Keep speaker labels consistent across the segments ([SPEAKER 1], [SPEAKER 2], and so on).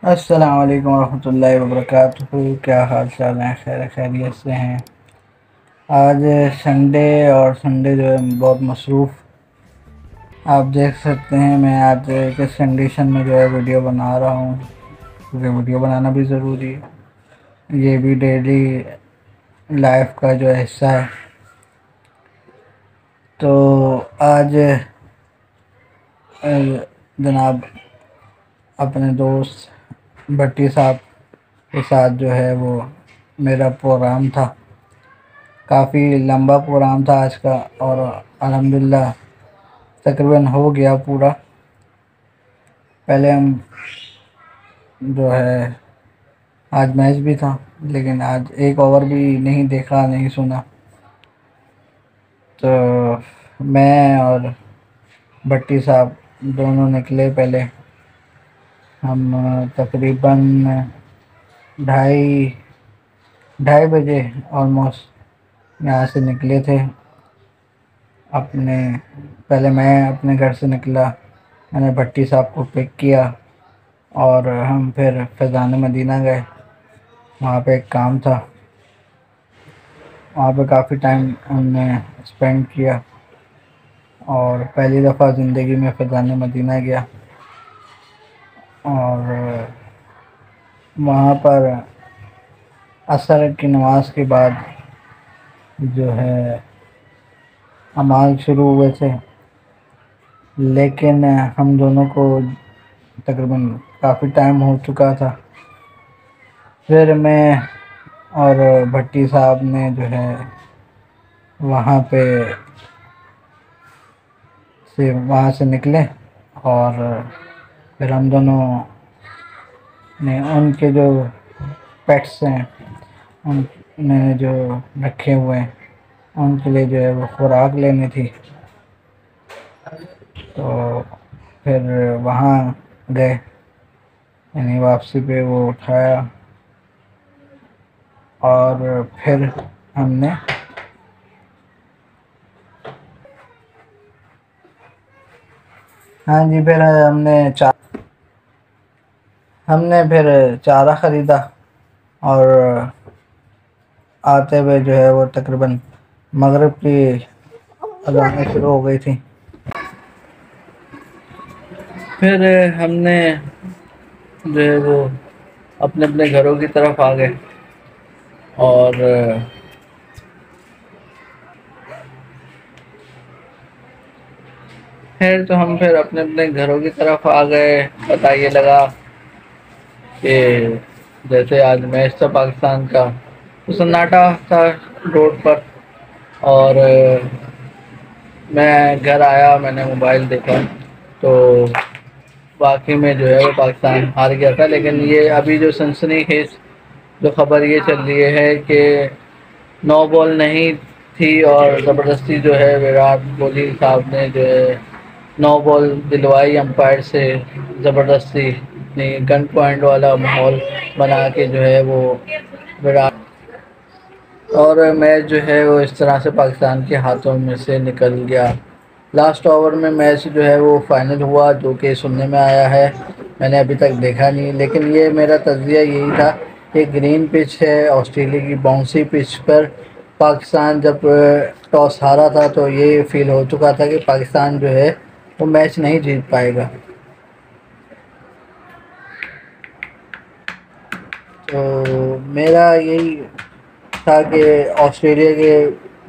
[SPEAKER 1] السلام علیکم ورحمۃ اللہ وبرکاتہ، کیا حال چال ہیں؟ خیریت سے ہیں؟ آج سنڈے اور سنڈے جو ہے بہت مصروف آپ دیکھ سکتے ہیں۔ میں آج کس کنڈیشن میں جو ہے ویڈیو بنا رہا ہوں، کیونکہ ویڈیو بنانا بھی ضروری ہے، یہ بھی ڈیلی لائف کا جو حصہ ہے۔ تو آج جناب اپنے دوست بھٹی صاحب کے ساتھ جو ہے وہ میرا پروگرام تھا، کافی لمبا پروگرام تھا آج کا، اور الحمدللہ تقریباً ہو گیا پورا۔ پہلے ہم جو ہے آج میچ بھی تھا، لیکن آج ایک اوور بھی نہیں دیکھا، نہیں سنا۔ تو میں اور بھٹی صاحب دونوں نکلے پہلے، ہم تقریباً ڈھائی بجے آلموسٹ یہاں سے نکلے تھے۔ پہلے میں اپنے گھر سے نکلا، میں نے بھٹی صاحب کو پک کیا اور ہم پھر فیضان مدینہ گئے۔ وہاں پہ ایک کام تھا، وہاں پہ کافی ٹائم ہم نے اسپینڈ کیا، اور پہلی دفعہ زندگی میں فیضان مدینہ گیا، اور وہاں پر عصر کی نماز کے بعد جو ہے اعمال شروع ہوئے تھے، لیکن ہم دونوں کو تقریباً کافی ٹائم ہو چکا تھا۔ پھر میں اور بھٹی صاحب نے جو ہے وہاں سے نکلے، اور پھر ہم دونوں نے ان کے جو پیٹس ہیں، ان نے جو رکھے ہوئے ہیں، ان کے لیے جو ہے وہ خوراک لینی تھی، تو پھر وہاں گئے، یعنی واپسی پہ وہ اٹھایا، اور پھر ہم نے پھر ہم نے پھر چارہ خریدا، اور آتے ہوئے جو ہے وہ تقریباً مغرب کی اذانیں شروع ہو گئی تھی۔ پھر ہم نے جو ہے وہ اپنے اپنے گھروں کی طرف آ گئے، اور تو ہم پھر اپنے اپنے گھروں کی طرف آ گئے۔ پتہ یہ لگا کہ جیسے آج میچ تھا پاکستان کا، تو سناٹا تھا روڈ پر، اور میں گھر آیا، میں نے موبائل دیکھا تو واقعی میں جو ہے وہ پاکستان ہار گیا تھا۔ لیکن یہ ابھی جو سنسنی خیز جو خبر یہ چل رہی ہے کہ 9 بال نہیں تھی، اور زبردستی جو ہے وراٹ کوہلی صاحب نے جو ہے 9 بال دلوائی امپائر سے، زبردستی گن پوائنٹ والا ماحول بنا کے جو ہے وہ وراٹ، اور میچ جو ہے وہ اس طرح سے پاکستان کے ہاتھوں میں سے نکل گیا۔ لاسٹ اوور میں میچ جو ہے وہ فائنل ہوا، جو کہ سننے میں آیا ہے، میں نے ابھی تک دیکھا نہیں، لیکن یہ میرا تجزیہ یہی تھا کہ گرین پچ ہے آسٹریلیا کی، باؤنسی پچ پر پاکستان جب ٹاس ہارا تھا تو یہ فیل ہو چکا تھا کہ پاکستان جو ہے وہ میچ نہیں جیت پائے گا۔ تو میرا یہی تھا کہ آسٹریلیا کے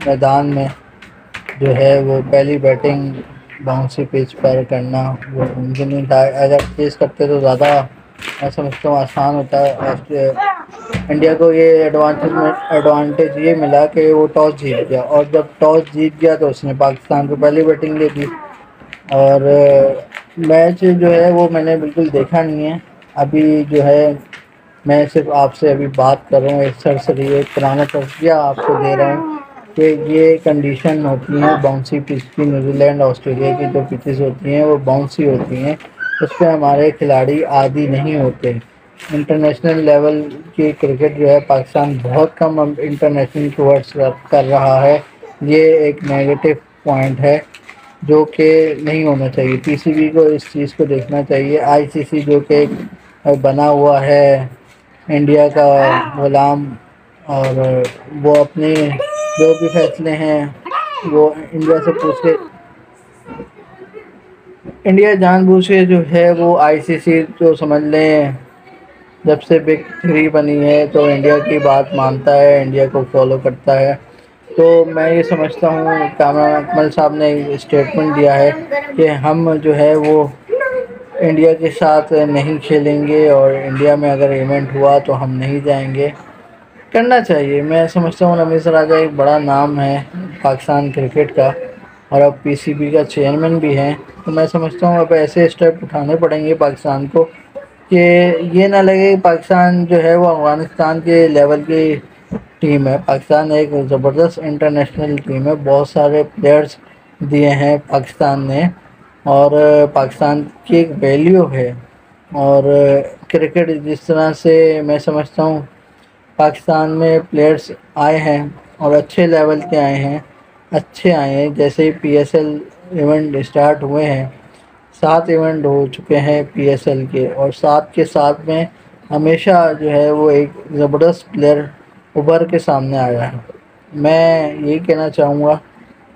[SPEAKER 1] میدان میں جو ہے وہ پہلی بیٹنگ باؤنسی پچ پر کرنا وہ ممکن نہیں تھا۔ اگر چیز کرتے تو زیادہ میں سمجھتا ہوں آسان ہوتا ہے۔ انڈیا کو یہ ایڈوانٹیج یہ ملا کہ وہ ٹاس جیت گیا، اور جب ٹاس جیت گیا تو اس نے پاکستان کو پہلی بیٹنگ دے دی، اور میچ جو ہے وہ میں نے بالکل دیکھا نہیں ہے۔ ابھی جو ہے میں صرف آپ سے ابھی بات کر رہا ہوں، ایک سرسری ایک پرانا تجزیہ آپ کو دے رہا ہوں کہ یہ کنڈیشن ہوتی ہیں باؤنسی پچ کی۔ نیوزی لینڈ آسٹریلیا کی جو پچز ہوتی ہیں وہ باؤنسی ہوتی ہیں، اس پہ ہمارے کھلاڑی عادی نہیں ہوتے۔ انٹرنیشنل لیول کی کرکٹ جو ہے پاکستان بہت کم انٹرنیشنل ٹورس کر رہا ہے، یہ ایک نیگیٹو پوائنٹ ہے جو کہ نہیں ہونا چاہیے۔ پی سی بی کو اس چیز کو دیکھنا چاہیے، آئی سی سی جو کہ بنا ہوا ہے انڈیا کا غلام، اور وہ اپنے جو بھی فیصلے ہیں وہ انڈیا سے پوچھ کے، انڈیا جان بوجھ کے جو ہے وہ آئی سی سی جو سمجھ لیں جب سے بگ تھری بنی ہے تو انڈیا کی بات مانتا ہے، انڈیا کو فالو کرتا ہے۔ تو میں یہ سمجھتا ہوں کامران اکمل صاحب نے اسٹیٹمنٹ دیا ہے کہ ہم جو ہے وہ انڈیا کے ساتھ نہیں کھیلیں گے، اور انڈیا میں اگر ایونٹ ہوا تو ہم نہیں جائیں گے۔ کرنا چاہیے، میں سمجھتا ہوں رمیز راجہ ایک بڑا نام ہے پاکستان کرکٹ کا، اور اب پی سی بی کا چیئرمین بھی ہیں، تو میں سمجھتا ہوں اب ایسے اسٹیپ اٹھانے پڑیں گے پاکستان کو کہ یہ نہ لگے کہ پاکستان جو ہے وہ افغانستان کے لیول کی ٹیم ہے۔ پاکستان ایک زبردست انٹرنیشنل ٹیم ہے، بہت سارے پلیئرز دیے ہیں پاکستان نے، اور پاکستان کی ایک ویلیو ہے۔ اور کرکٹ جس طرح سے میں سمجھتا ہوں پاکستان میں پلیئرز آئے ہیں اور اچھے لیول کے آئے ہیں، اچھے آئے ہیں، جیسے P S L event start ہوئے ہیں، 7 ایونٹ ہو چکے ہیں پی ایس ایل کے، اور 7 کے 7 میں ہمیشہ جو ہے وہ ایک زبردست پلیئر ابھر کے سامنے آیا ہے۔ میں یہی کہنا چاہوں گا،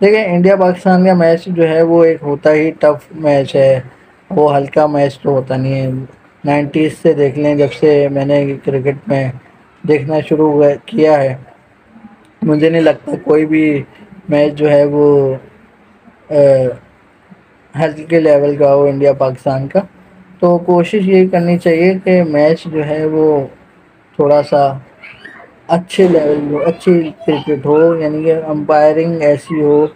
[SPEAKER 1] دیکھیں انڈیا پاکستان کا میچ جو ہے وہ ایک ہوتا ہی ٹف میچ ہے، وہ ہلکا میچ تو ہوتا نہیں ہے۔ 90s سے دیکھ لیں، جب سے میں نے کرکٹ میں دیکھنا شروع کیا ہے، مجھے نہیں لگتا کوئی بھی میچ جو ہے وہ ہلکے لیول کا ہو انڈیا پاکستان کا۔ تو کوشش یہ کرنی چاہیے کہ میچ جو ہے وہ تھوڑا سا اچھے لیول ہو، اچھی کرکٹ ہو، یعنی کہ امپائرنگ ایسی ہو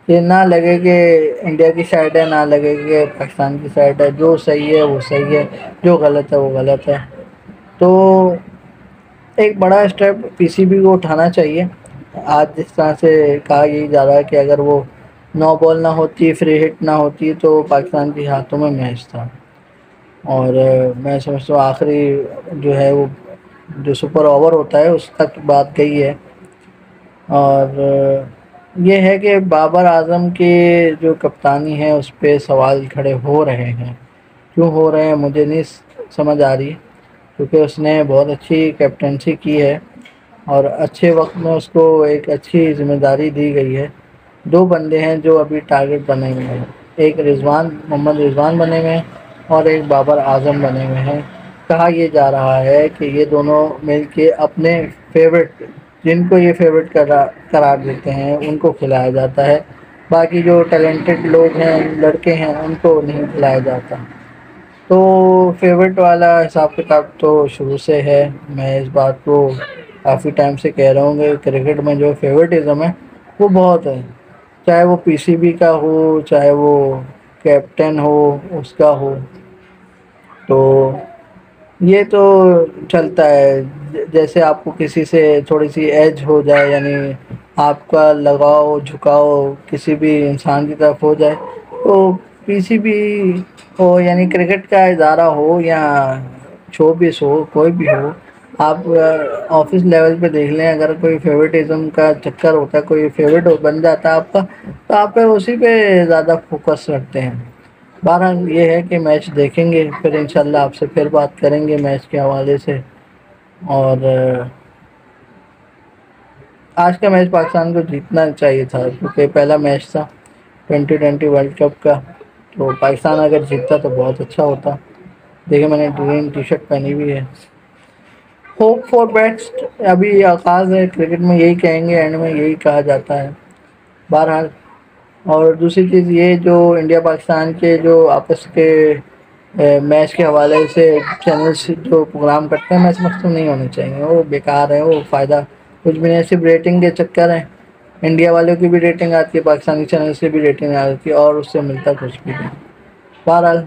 [SPEAKER 1] کہ نہ لگے کہ انڈیا کی سائڈ ہے، نہ لگے کہ پاکستان کی سائڈ ہے، جو صحیح ہے وہ صحیح ہے، جو غلط ہے وہ غلط ہے۔ تو ایک بڑا اسٹیپ پی سی بی کو اٹھانا چاہیے۔ آج جس طرح سے کہا یہی جا رہا ہے کہ اگر وہ 9 بال نہ ہوتی، فری ہٹ نہ ہوتی تو پاکستان کے ہاتھوں میں میچ تھا، اور میں سمجھتا ہوں آخری جو ہے وہ جو سپر اوور ہوتا ہے اس تک بات گئی ہے۔ اور یہ ہے کہ بابر اعظم کے جو کپتانی ہے اس پہ سوال کھڑے ہو رہے ہیں، کیوں ہو رہے ہیں مجھے نہیں سمجھ آ رہی، کیونکہ اس نے بہت اچھی کیپٹنسی کی ہے اور اچھے وقت میں اس کو ایک اچھی ذمہ داری دی گئی ہے۔ 2 بندے ہیں جو ابھی ٹارگٹ بنے ہوئے ہیں، ایک محمد رضوان بنے ہوئے ہیں اور ایک بابر اعظم بنے ہوئے ہیں۔ کہا یہ جا رہا ہے کہ یہ دونوں مل کے اپنے فیورٹ، جن کو یہ فیورٹ قرار دیتے ہیں ان کو کھلایا جاتا ہے، باقی جو ٹیلنٹڈ لوگ ہیں لڑکے ہیں ان کو نہیں کھلایا جاتا۔ تو فیورٹ والا حساب کتاب تو شروع سے ہے، میں اس بات کو کافی ٹائم سے کہہ رہا ہوں کہ کرکٹ میں جو فیورٹزم ہے وہ بہت ہے، چاہے وہ پی سی بی کا ہو، چاہے وہ کیپٹن ہو اس کا ہو، تو یہ تو چلتا ہے۔ جیسے آپ کو کسی سے تھوڑی سی ایج ہو جائے، یعنی آپ کا لگاؤ جھکاؤ کسی بھی انسان کی طرف ہو جائے، تو پی سی بی ہو یعنی کرکٹ کا ادارہ ہو یا شوبز ہو، کوئی بھی ہو، آپ آفس لیول پہ دیکھ لیں، اگر کوئی فیورٹزم کا چکر ہوتا ہے، کوئی فیورٹ بن جاتا ہے آپ کا، تو آپ اسی پہ زیادہ فوکس رکھتے ہیں۔ بہرحال یہ ہے کہ میچ دیکھیں گے، پھر انشاءاللہ آپ سے پھر بات کریں گے میچ کے حوالے سے۔ اور آج کا میچ پاکستان کو جیتنا چاہیے تھا، کیونکہ پہلا میچ تھا 2020 ورلڈ کپ کا، تو پاکستان اگر جیتتا تو بہت اچھا ہوتا۔ دیکھیں میں نے گرین ٹی شرٹ پہنی ہوئی ہے۔ ہوپ فار بیسٹ، ابھی آغاز ہے کرکٹ میں، یہی کہیں گے، اینڈ میں یہی کہا جاتا ہے بہرحال۔ اور دوسری چیز یہ جو انڈیا پاکستان کے جو آپس کے میچ کے حوالے سے چینلز جو پروگرام کرتے ہیں، میں سمجھتا ہوں نہیں ہونے چاہیے، وہ بیکار ہے، وہ فائدہ کچھ بھی نہیں، صرف ریٹنگ کے چکر ہیں۔ انڈیا والوں کی بھی ریٹنگ آتی ہے، پاکستانی چینل سے بھی ریٹنگ آتی ہے، اور اس سے ملتا کچھ بھی نہیں۔ بہرحال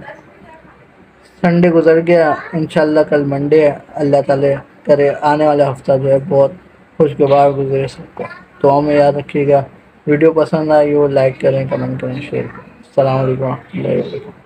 [SPEAKER 1] سنڈے گزر گیا، انشاءاللہ کل منڈے ہے، اللہ تعالی کرے آنے والا ہفتہ جو ہے بہت خوشگوار گزرے سب کو۔ دعاؤں میں یاد رکھیے گا، ویڈیو پسند آئی ہو لائک کریں، کمنٹ کریں، شیئر کریں۔ السلام علیکم ورحمۃ اللہ وبرکاتہ۔